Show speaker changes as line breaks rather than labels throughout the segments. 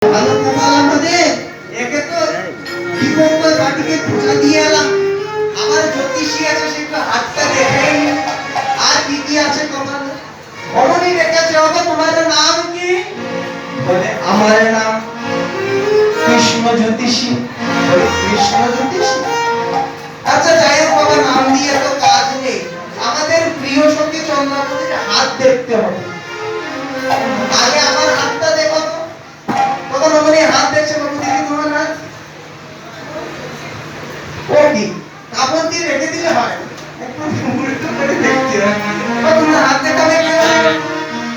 ভালো কপাল আমাদের। একে তো কি করবো, বাটিকে পূজা দিয়ে এলাম। আমার জ্যোতিষী আছে, সে একটু হাতটা দেখেই নি। আর কি কি আছে কপালে? অমনি রেখেছে, ওগো তোমার নাম কি? বলে আমার নাম কৃষ্ণ জ্যোতিষী। বলে কৃষ্ণ জ্যোতিষী? আচ্ছা যাই হোক বাবা, নাম দিয়ে তো কাজ নেই। আমাদের প্রিয় সখী চন্দ্রাবতীর হাত দেখতে হবে। আগে আমার হাতটা দেখো তো। তখন অমনি হাত দেখছে, বাবু দিদি তোমার হাত। ও কি কাপড় দিয়ে রেখে দিলে হয়? একটু উল্টো করে দেখতে হয়। তোমার হাত দেখাবে কে?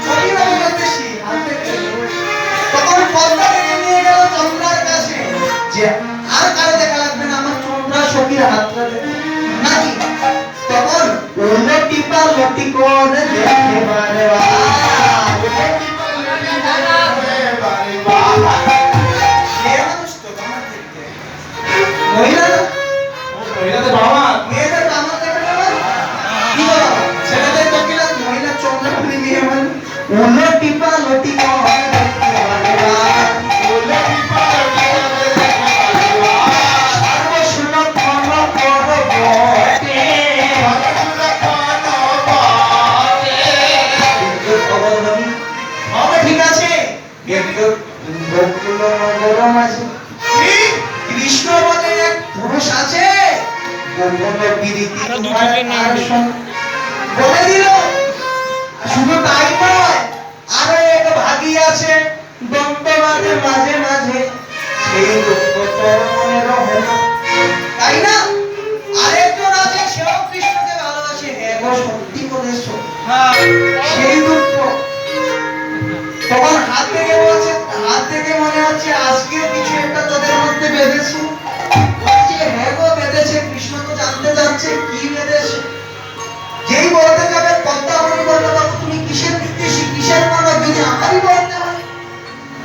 সখী বাবু জ্যোতিষী হাত দেখে। তখন পদ্মা থেকে নিয়ে গেল চন্দ্রার কাছে, যে আর কারো দেখা লাগবে না, আমার চন্দ্রা সখীর হাতটা দেখো নাকি। তখন উল্টো টিপা লটি করে দেখে বারে কৃষ্ণ বলে এক পুরুষ আছে, বলে দিল। শুধু তাই নয়, আরো এক ভাগী আছে দ্বন্দ্ববাদে মাঝে মাঝে, সেই দুঃখ তোর মনের হলো, তাই না? আরেকজন আছে, সেও কৃষ্ণকে ভালোবাসে। হ্যাঁ গো, সত্যি বলেছো, সেই দুঃখ। তখন হাত থেকে বলছে, হাত থেকে মনে হচ্ছে আজকে কিছু একটা তোদের মধ্যে বেঁধেছে। বলছে হ্যাঁ গো বেঁধেছে। কৃষ্ণ তো জানতে চাচ্ছে কি বেঁধেছে। যেই বলতে যাবে, পদ্মাবতী বলল, বাবু তুমি কিসের জ্যোতিষী, কিসের মানব, যদি আমারই বলতে হয়।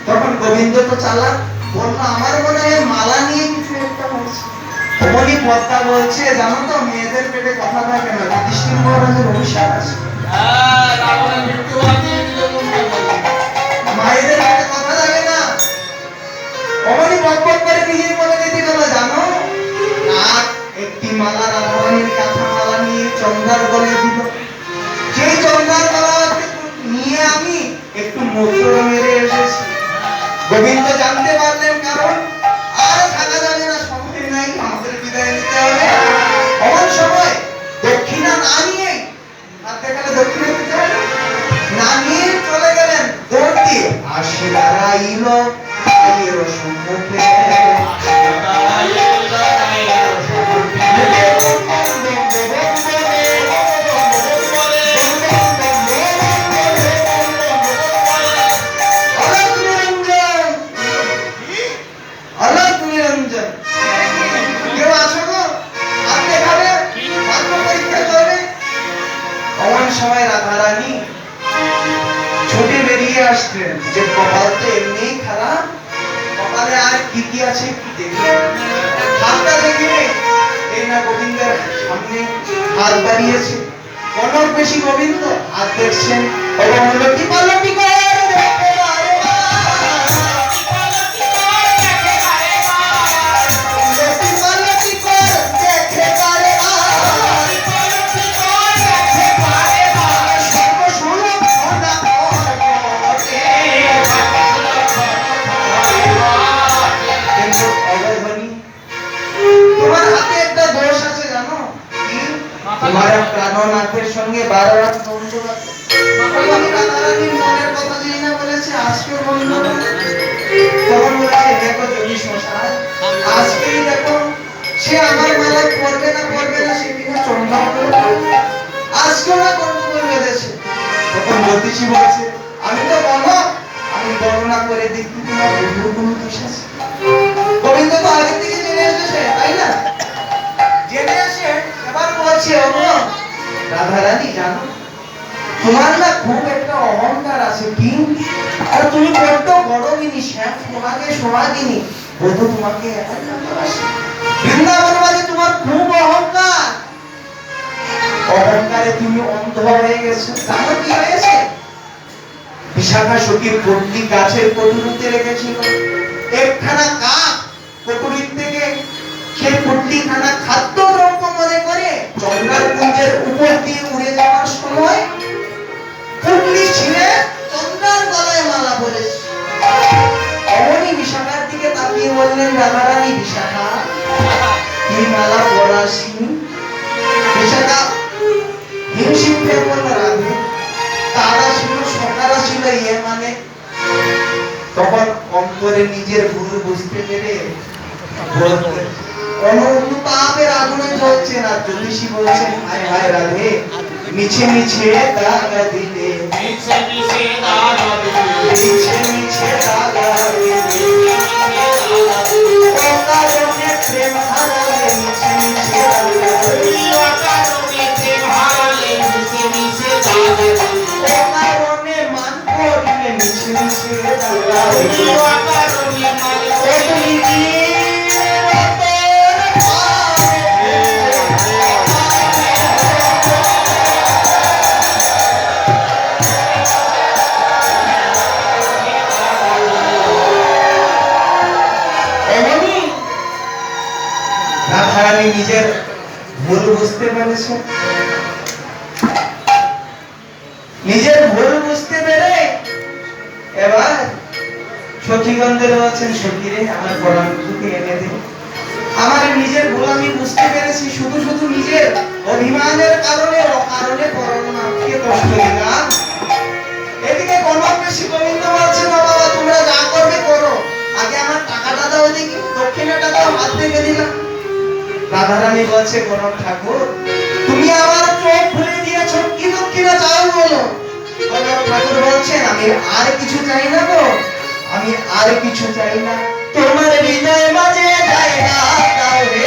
তখন গোবিন্দ তো চালাক, বললো আমার মনে হয় মালা নিয়ে কিছু একটা হয়েছে। অমনি পদ্মা বলছে, জানো তো মেয়েদের পেটে কথা থাকে না, যুধিষ্ঠির মহারাজের অভিশাপ আছে। মায়েদের পেটে কথা থাকে না। অমনি বকবক করে নিজেই বলে দিতে গেল, জানো নাক একটি মালা রাধারানীর কাঁথা মালা নিয়ে চন্দ্রার গলে দিল। যেই চন্দ্রার গলা নিয়ে আমি একটু মূত্র মেরে এসেছি। গোবিন্দ জানতে পারলেন, কারণ আর থাকা যাবে না, সময় নাই, আমাদের বিদায় নিতে হবে। এমন সময় দক্ষিণা না নিয়ে, হাত দেখালে দক্ষিণা দিতে হবে না, নিয়ে চলে গেলেন দৌড় দিয়ে। আসে দাঁড়াইল আইয়ের সম্মুখে, সময় রাধারানী ছুটে বেরিয়ে আসলেন, যে কপাল তো এমনি খারাপ, কপালে আর কি কি আছে কি দেখি। হাতটা দেখে এই না গোবিন্দের সামনে হাত বাড়িয়েছে, অনেক বেশি গোবিন্দ হাত দেখছেন, এবং লটি পালটি করে দেখে বারে তোমার প্রাণনাথের সঙ্গে 12 রাত দ্বন্দ্ব আছে। রাধারানীর মনের কথা যেই না বলেছে, আজকে বন্ধ। তখন বলেছে, দেখো যদি শশায় আজকেই দেখো, সে আমার মালা পড়বে না সে কিনা চন্দ্রা করবে, আজকে না গন্ডগোল বেঁধেছে। তখন জ্যোতিষী বলছে, আমি তো বলো, আমি বর্ণনা করে দেখি তোমার বন্ধুর কোনো দোষ আছে। গোবিন্দ তো আগে থেকে জেনে এসেছে, তাই না? জেনে এসে এবার বলছে, ওগো রাধারানী, জানো তোমার না খুব একটা অহংকার আছে, কি? আর তুমি বড্ড গরমিনী, শ্যাম সোহাগিনী, বধূ তোমাকে একাই ভালোবাসে। বৃন্দাবনবাসী তোমার খুব অহংকার, অহংকারে তুমি অন্ধ হয়ে গেছো। জানো কি হয়েছে? বিশাখা সখী পট্টি গাছের কটুরিতে রেখেছিল। একখানা কাক কটুরির থেকে সেই পট্টিখানা খাদ্যদ্রব্য মনে করে চন্দ্রার কুঞ্জের উপর দিয়ে উড়ে যাওয়ার সময় পুটলি ছিঁড়ে চন্দ্রার গলায় মালা পরেছে। অমনি বিশাখার দিকে তাকিয়ে বললেন, রাধারানী বিশাখা, কি মালা পরাসনি? বিশাখা হিমশিম খেয়ে বলল, রাধে তারা ছিল সকারা ছিল ইয়ে মানে। তখন অন্তরে নিজের ভুল বুঝতে পেরে অনুতাপের আগুনে জ্বলছে না। জ্যোতিষী বলছেন, হায় হায় রাধে, মিছে মিছে দাগা দিলে, মিছে মিছে দাগা দিলে, মিছে মিছে দাগা দিলে, অকারণে প্রেম হারালে, মিছে মিছে দাগা দিলে, অকারণে প্রেম হারালে, মিছে মিছে দাগা দিলে, অকারণে মান করলে, মিছে মিছে দাগা দিলে, অকারণে মান করলে। রাধারানী নিজের ভুল বুঝতে পেরেছে। নিজের ভুল বুঝতে পেরে এবার সখীগণদের বলছেন, সখীরে আমার পরামর্শকে এনে দিন। আমার নিজের ভুল আমি বুঝতে পেরেছি, শুধু শুধু নিজের অভিমানের কারণে অকারণে পরমাত্মকে কষ্ট দিলাম। এদিকে কর্মবেশী গোবিন্দ বলছে, না বাবা তোমরা যা করবে করো, আগে আমার টাকাটা দাও, দেখি দক্ষিণাটা দাও, হাত থেকে দিলাম। রাধারানী বলছে, গণক ঠাকুর তুমি আমার চোখ খুলে দিয়েছো, কি দক্ষিণা চাও বলো। গণক ঠাকুর বলছেন, আমি আর কিছু চাই না গো, আমি আর কিছু চাই না, তোমার হৃদয় মাঝে জায়গা দাও রে।